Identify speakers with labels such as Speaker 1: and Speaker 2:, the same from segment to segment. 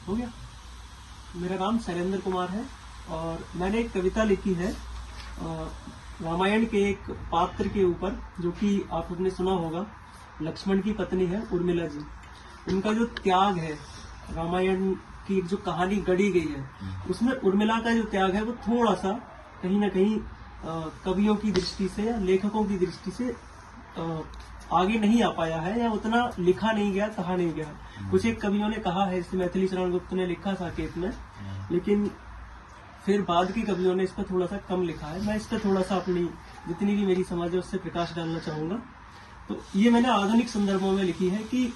Speaker 1: हो गया। मेरा नाम शैलेंद्र कुमार है और मैंने एक कविता लिखी है रामायण के एक पात्र के ऊपर, जो कि आप लोगों ने सुना होगा। लक्ष्मण की पत्नी है उर्मिला जी। उनका जो त्याग है, रामायण की जो कहानी गढ़ी गई है उसमें उर्मिला का जो त्याग है वो थोड़ा सा कहीं ना कहीं कवियों की दृष्टि से या लेखकों की दृष्टि से आगे नहीं आ पाया है, या उतना लिखा नहीं गया, कहा नहीं गया। कुछ एक कवियों ने कहा है, जैसे मैथिली शरण गुप्त ने लिखा साकेत में, लेकिन फिर बाद के कवियों ने इस पर थोड़ा सा कम लिखा है। मैं इस पर थोड़ा सा अपनी जितनी भी मेरी समझ है उससे प्रकाश डालना चाहूंगा। तो ये मैंने आधुनिक संदर्भों में लिखी है कि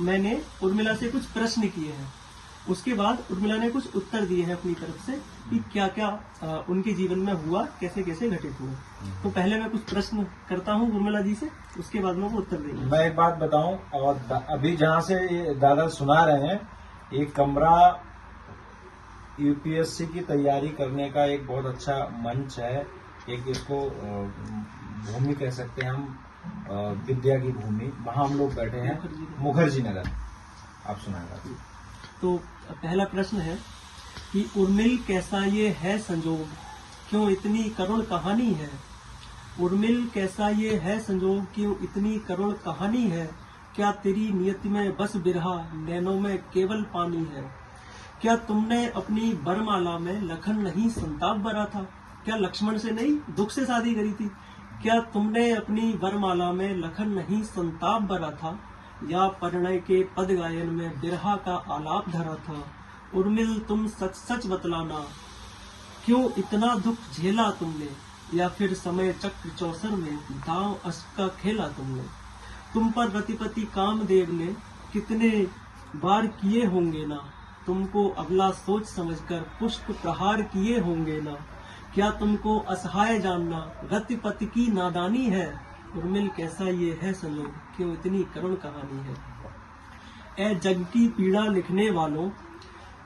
Speaker 1: मैंने उर्मिला से कुछ प्रश्न किए हैं, उसके बाद उर्मिला ने कुछ उत्तर दिए हैं अपनी तरफ से कि क्या क्या उनके जीवन में हुआ, कैसे कैसे घटित हुआ। तो पहले मैं कुछ प्रश्न करता हूँ उर्मिला जी से, उसके बाद मैं वो उत्तर देंगे।
Speaker 2: मैं एक बात बताऊं, और अभी जहाँ से ये दादा सुना रहे हैं, एक कमरा यूपीएससी की तैयारी करने का एक बहुत अच्छा मंच है। एक इसको भूमि कह सकते हैं हम, विद्या की भूमि। वहाँ हम लोग बैठे हैं, मुखर्जी नगर। आप सुनाएगा।
Speaker 1: तो पहला प्रश्न है कि उर्मिल कैसा ये है संजोग, क्यों इतनी करुण कहानी है। उर्मिल कैसा ये है संजोग, क्यों इतनी करुण कहानी है। क्या तेरी नियत में बस बिरहा, नैनों में केवल पानी है। क्या तुमने अपनी बरमाला में लखन नहीं संताप भरा था। क्या लक्ष्मण से नहीं दुख से शादी करी थी। क्या तुमने अपनी वरमाला में लखन नहीं संताप भरा था, या परिणय के पद गायन में बिरहा का आलाप धरा था। उर्मिल तुम सच सच बतलाना, क्यों इतना दुख झेला तुमने, या फिर समय चक्र चौसर में दांव अश्क का खेला तुमने। तुम पर रतिपति कामदेव ने कितने बार किए होंगे ना, तुमको अबला सोच समझकर पुष्प प्रहार किए होंगे ना। क्या तुमको असहाय जानना रतिपति की नादानी है। उर्मिल कैसा ये है संजोग, क्यों इतनी करुण कहानी है। ए जग की पीड़ा लिखने वालों,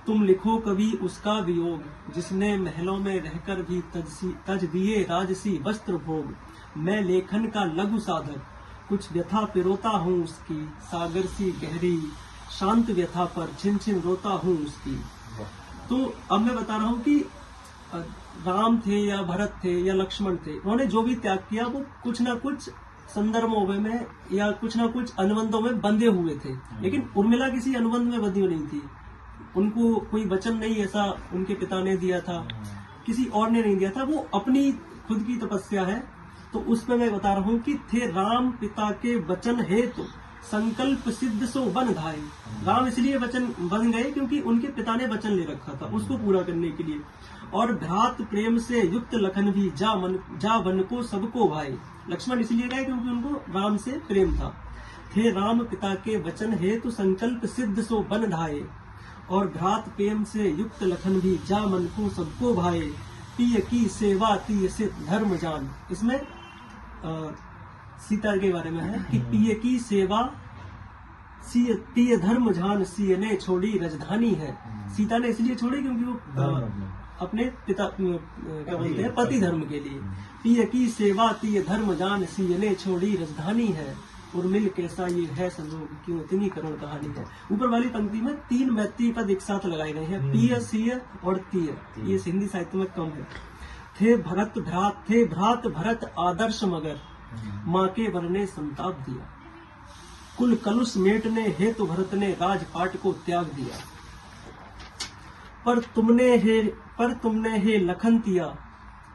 Speaker 1: तुम लिखो कभी उसका वियोग, जिसने महलों में रहकर भी तज दिए राजसी वस्त्र भोग। मैं लेखन का लघु साधक, कुछ व्यथा पिरोता हूँ उसकी, सागर सी गहरी शांत व्यथा पर छिन छिन रोता हूँ उसकी। तो अब मैं बता रहा हूँ कि राम थे या भरत थे या लक्ष्मण थे, उन्होंने जो भी त्याग किया वो कुछ ना कुछ संदर्भों में या कुछ ना कुछ अनुबंधों में बंधे हुए थे। लेकिन उर्मिला किसी अनुबंध में बंधी नहीं थी। उनको कोई वचन नहीं ऐसा उनके पिता ने दिया था, किसी और ने नहीं दिया था, वो अपनी खुद की तपस्या है। तो उसमें मैं बता रहा हूँ कि थे राम पिता के वचन हेतु, संकल्प सिद्ध सो बन धाये। राम इसलिए वचन बन गए क्योंकि उनके पिता ने वचन ले रखा था उसको पूरा करने के लिए। और भ्रात प्रेम से युक्त लखन भी जा वन को सबको भाई। लक्ष्मण इसलिए गए क्योंकि उनको राम से प्रेम था। थे राम पिता के वचन हेतु, संकल्प सिद्ध सो बन धाये। और भ्रात प्रेम से युक्त लखन भी जा मन को सबको भाए। पिय की सेवा तिय से धर्म जान। इसमें सीता के बारे में है कि पिय की सेवा तिय धर्म जान, सिय ने छोड़ी राजधानी है। सीता ने इसलिए छोड़ी क्योंकि वो अपने पिता क्या बोलते हैं पति धर्म के लिए। पिय की सेवा तिय धर्म जान, सिय ने छोड़ी राजधानी है। उर्मिल कैसा ये है संजोग, क्यों इतनी करुण कहानी है। ऊपर वाली पंक्ति में 3 मैत्री पद एक साथ लगाए गए हैं, पिय सिय और तिय। ये हिंदी साहित्य में कम है। थे भ्रात भरत आदर्श मगर, माँ के वर ने संताप दिया। कुल कलुष मेटने हेतु भरत ने राजपाट को त्याग दिया। पर तुमने हे लखन तिया,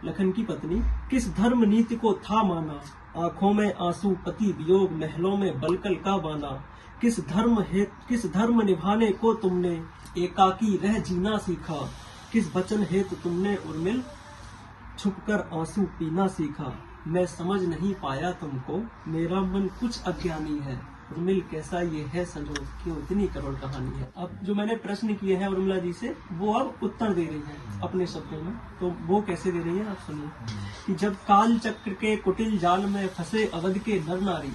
Speaker 1: लखन की पत्नी, किस धर्म नीति को था माना। आंखों में आंसू पति वियोग, महलों में बलकल का बाना। किस धर्म निभाने को तुमने एकाकी रह जीना सीखा। किस वचन हेतु तुमने उर्मिल छुपकर आंसू पीना सीखा। मैं समझ नहीं पाया तुमको, मेरा मन कुछ अज्ञानी है। उर्मिल कैसा ये है संजोग, क्यों इतनी करुण कहानी है। अब जो मैंने प्रश्न किए हैं उर्मिला जी से, वो अब उत्तर दे रही हैं अपने शब्दों में। तो वो कैसे दे रही है आप सुनिए कि जब काल चक्र के कुटिल जाल में फंसे अवध के नर नारी,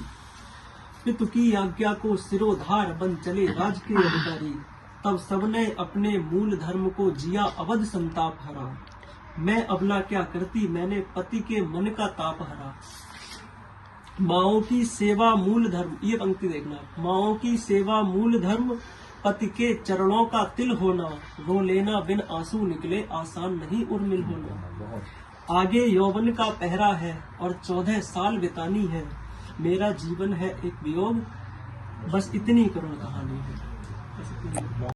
Speaker 1: पितु की आज्ञा को सिरोधार बन चले राज के अधिकारी। तब सबने अपने मूल धर्म को जिया अवध संताप हरा। मैं अबला क्या करती, मैंने पति के मन का ताप हरा। माओं की सेवा मूल धर्म, ये पंक्ति देखना, माओं की सेवा मूल धर्म, पति के चरणों का तिल होना, रो लेना बिन आंसू निकले, आसान नहीं उर्मिल होना।
Speaker 2: बहुत
Speaker 1: आगे यौवन का पहरा है और 14 साल बितानी है, मेरा जीवन है एक वियोग, बस इतनी करुण कहानी है।